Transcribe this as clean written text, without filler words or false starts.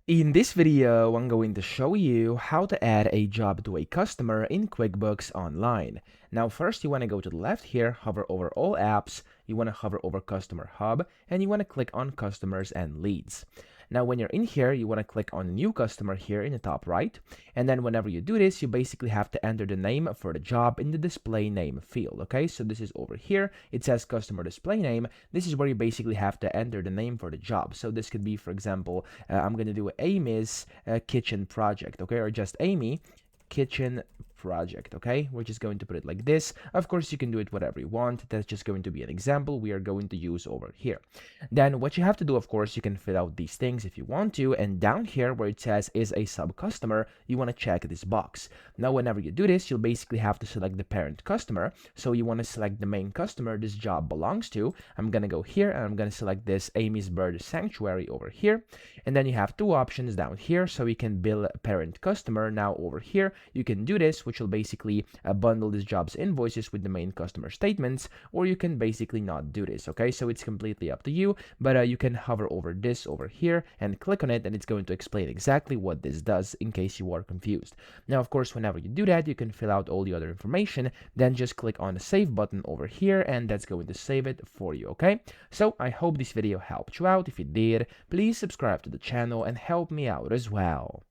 In this video, I'm going to show you how to add a job to a customer in QuickBooks Online. Now, first you want to go to the left here, hover over All Apps, you want to hover over Customer Hub, and you want to click on Customers and Leads. Now, when you're in here, you want to click on New Customer here in the top right, and then whenever you do this, you basically have to enter the name for the job in the Display Name field, okay? So this is over here, it says Customer Display Name. This is where you basically have to enter the name for the job. So this could be, for example, I'm going to do Amy's kitchen project, okay, or just Amy kitchen project. Okay, we're just going to put it like this. Of course, you can do it whatever you want. That's just going to be an example we are going to use over here. Then what you have to do, of course, you can fill out these things if you want to, and down here where it says is a sub customer, you want to check this box. Now whenever you do this, you'll basically have to select the parent customer. So you want to select the main customer this job belongs to. I'm gonna go here and I'm gonna select this Amy's Bird Sanctuary over here, and then you have two options down here. So you can bill parent customer. Now over here you can do this, which will basically bundle this job's invoices with the main customer statements, or you can basically not do this. Okay, so it's completely up to you, but you can hover over this over here and click on it, and it's going to explain exactly what this does in case you are confused. Now of course, whenever you do that, you can fill out all the other information, then just click on the save button over here, and that's going to save it for you. Okay, so I hope this video helped you out. If it did, please subscribe to the channel and help me out as well.